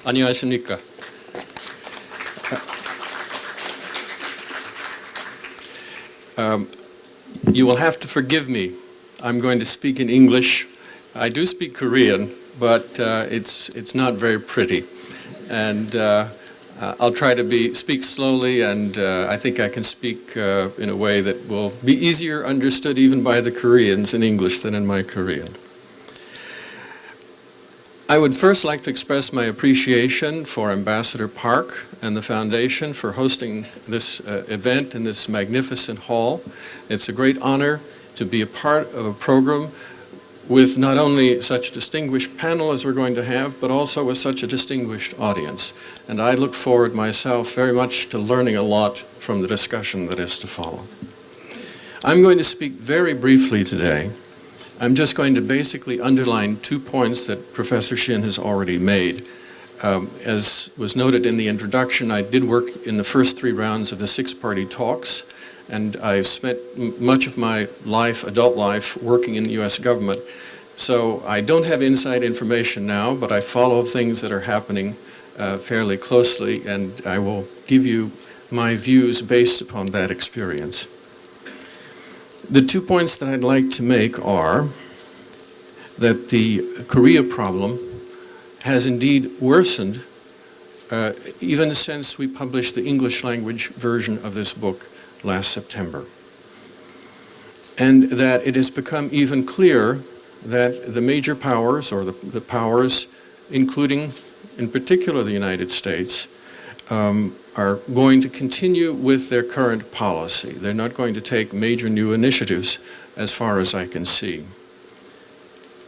안녕하십니까. You will have to forgive me. I'm going to speak in English. I do speak Korean, but it's not very pretty. And I'll try to speak slowly, and I think I can speak in a way that will be easier understood even by the Koreans in English than in my Korean. I would first like to express my appreciation for Ambassador Park and the Foundation for hosting this event in this magnificent hall. It's a great honor to be a part of a program with not only such a distinguished panel as we're going to have, but also with such a distinguished audience. And I look forward myself very much to learning a lot from the discussion that is to follow. I'm going to speak very briefly today. I'm just going to basically underline 2 points that Professor Shin has already made. As was noted in the introduction, I did work in the first 3 rounds of the 6-party talks, and I spent much of my life, adult life, working in the US government. So I don't have inside information now, but I follow things that are happening fairly closely, and I will give you my views based upon that experience. The 2 points that I'd like to make are that the Korea problem has indeed worsened even since we published the English language version of this book last September. And that it has become even clearer that the major powers, or the powers, including in particular the United States, are going to continue with their current policy. They're not going to take major new initiatives as far as I can see.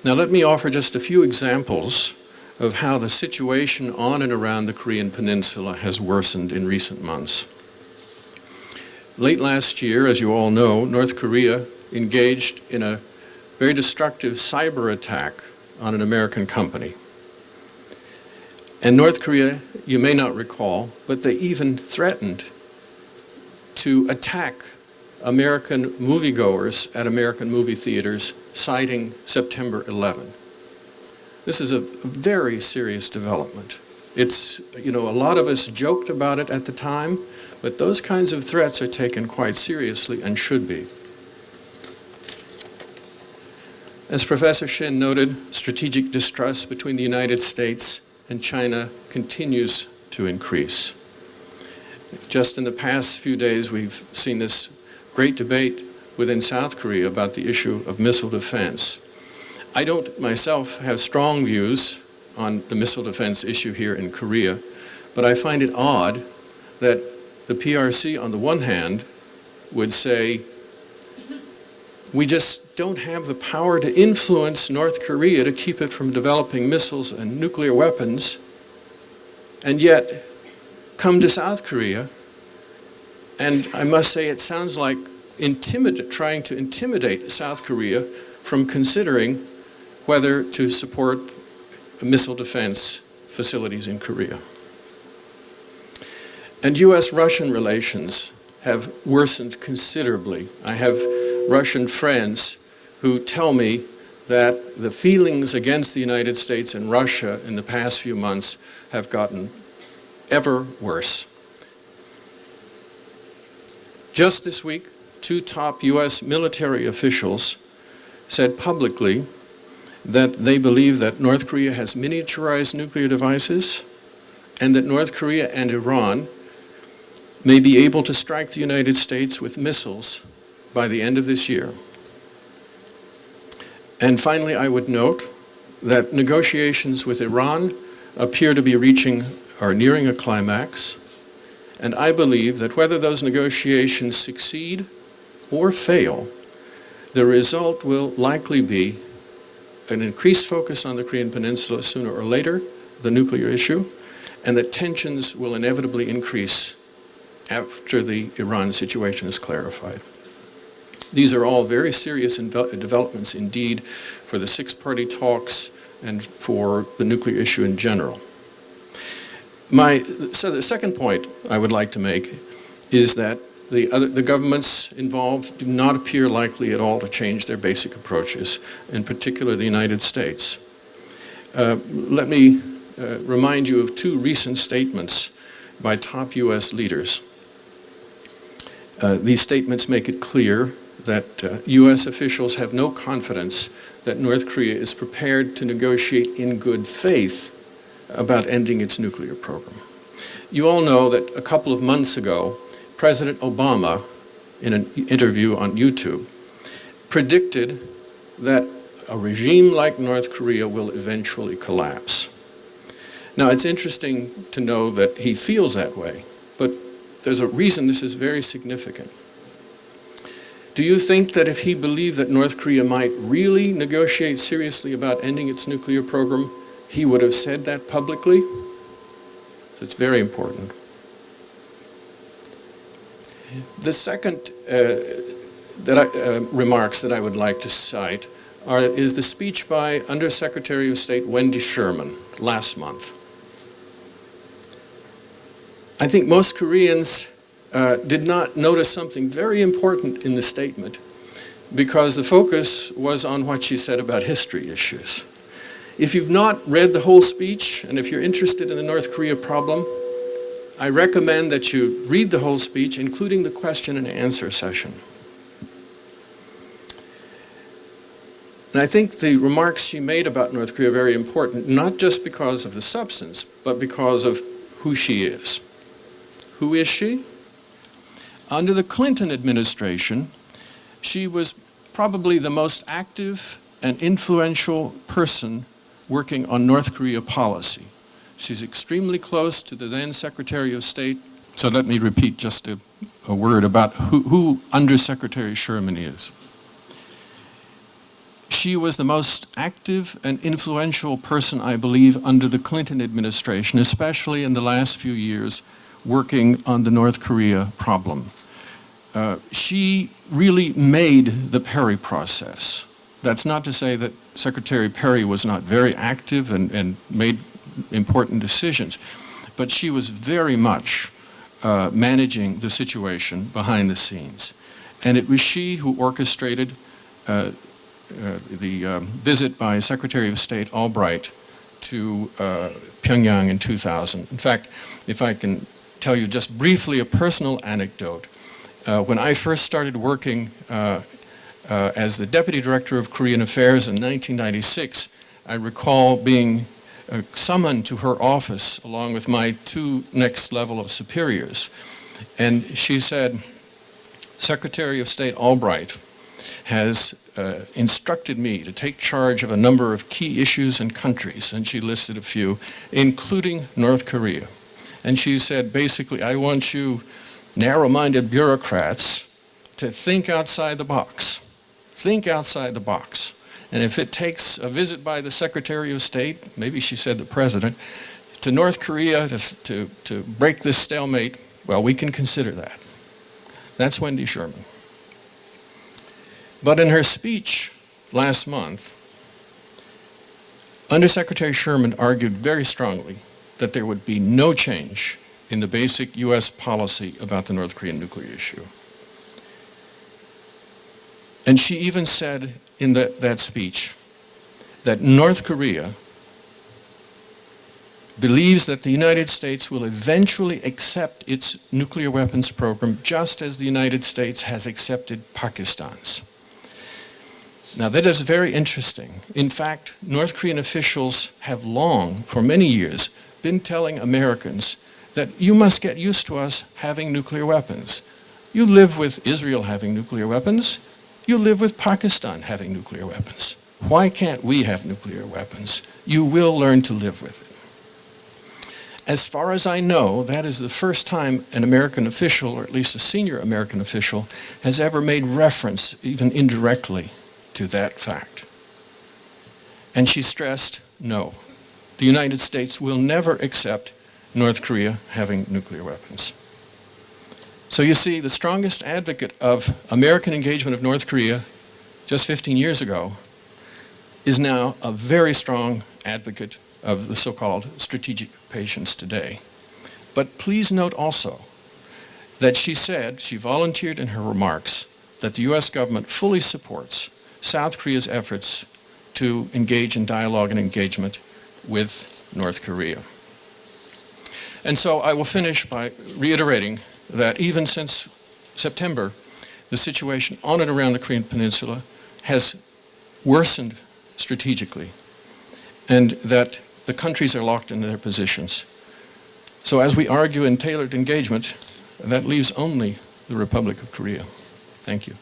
Now let me offer just a few examples of how the situation on and around the Korean Peninsula has worsened in recent months. Late last year, as you all know, North Korea engaged in a very destructive cyber attack on an American company. And North Korea, you may not recall, but they even threatened to attack American moviegoers at American movie theaters, citing September 11. This is a very serious development. It's, a lot of us joked about it at the time, but those kinds of threats are taken quite seriously and should be. As Professor Shin noted, strategic distrust between the United States and China continues to increase. Just in the past few days, we've seen this great debate within South Korea about the issue of missile defense. I don't myself have strong views on the missile defense issue here in Korea, but I find it odd that the PRC, on the one hand, would say, we just don't have the power to influence North Korea to keep it from developing missiles and nuclear weapons, and yet come to South Korea, and I must say it sounds like trying to intimidate South Korea from considering whether to support missile defense facilities in Korea. And US-Russian relations have worsened considerably. I have Russian friends who tell me that the feelings against the United States and Russia in the past few months have gotten ever worse. Just this week, 2 top US military officials said publicly that they believe that North Korea has miniaturized nuclear devices and that North Korea and Iran may be able to strike the United States with missiles by the end of this year. And finally, I would note that negotiations with Iran appear to be reaching or nearing a climax, and I believe that whether those negotiations succeed or fail, the result will likely be an increased focus on the Korean Peninsula sooner or later, the nuclear issue, and that tensions will inevitably increase after the Iran situation is clarified. These are all very serious developments indeed for the 6-party talks and for the nuclear issue in general. So the second point I would like to make is that the governments involved do not appear likely at all to change their basic approaches, in particular the United States. Let me remind you of two recent statements by top U.S. leaders. These statements make it clear that U.S. officials have no confidence that North Korea is prepared to negotiate in good faith about ending its nuclear program. You all know that a couple of months ago, President Obama, in an interview on YouTube, predicted that a regime like North Korea will eventually collapse. Now, it's interesting to know that he feels that way, but there's a reason this is very significant. Do you think that if he believed that North Korea might really negotiate seriously about ending its nuclear program, he would have said that publicly? It's very important. The second remarks that I would like to cite is the speech by Undersecretary of State Wendy Sherman last month. I think most Koreans did not notice something very important in the statement because the focus was on what she said about history issues. If you've not read the whole speech, and if you're interested in the North Korea problem, I recommend that you read the whole speech, including the question and answer session. And I think the remarks she made about North Korea are very important, not just because of the substance, but because of who she is. Who is she? Under the Clinton administration, she was probably the most active and influential person working on North Korea policy. She's extremely close to the then Secretary of State. So let me repeat just a word about who Undersecretary Sherman is. She was the most active and influential person, I believe, under the Clinton administration, especially in the last few years, working on the North Korea problem. She really made the Perry process. That's not to say that Secretary Perry was not very active and made important decisions, but she was very much managing the situation behind the scenes. And it was she who orchestrated the visit by Secretary of State Albright to Pyongyang in 2000. In fact, if I can tell you just briefly a personal anecdote, when I first started working as the Deputy Director of Korean Affairs in 1996, I recall being summoned to her office along with my two next level of superiors. And she said, Secretary of State Albright has instructed me to take charge of a number of key issues and countries, and she listed a few, including North Korea. And she said, basically, I want you narrow-minded bureaucrats to think outside the box. Think outside the box. And if it takes a visit by the Secretary of State, maybe she said the President, to North Korea to break this stalemate, well, we can consider that. That's Wendy Sherman. But in her speech last month, Undersecretary Sherman argued very strongly that there would be no change in the basic U.S. policy about the North Korean nuclear issue. And she even said in that speech that North Korea believes that the United States will eventually accept its nuclear weapons program just as the United States has accepted Pakistan's. Now that is very interesting. In fact, North Korean officials have long, for many years, been telling Americans that you must get used to us having nuclear weapons. You live with Israel having nuclear weapons. You live with Pakistan having nuclear weapons. Why can't we have nuclear weapons? You will learn to live with it. As far as I know, that is the first time an American official, or at least a senior American official, has ever made reference, even indirectly, to that fact. And she stressed, no, the United States will never accept North Korea having nuclear weapons. So you see, the strongest advocate of American engagement of North Korea just 15 years ago is now a very strong advocate of the so-called strategic patience today. But please note also that she said, she volunteered in her remarks, that the US government fully supports South Korea's efforts to engage in dialogue and engagement with North Korea. And so I will finish by reiterating that even since September, the situation on and around the Korean Peninsula has worsened strategically, and that the countries are locked in their positions. So as we argue in tailored engagement, that leaves only the Republic of Korea. Thank you.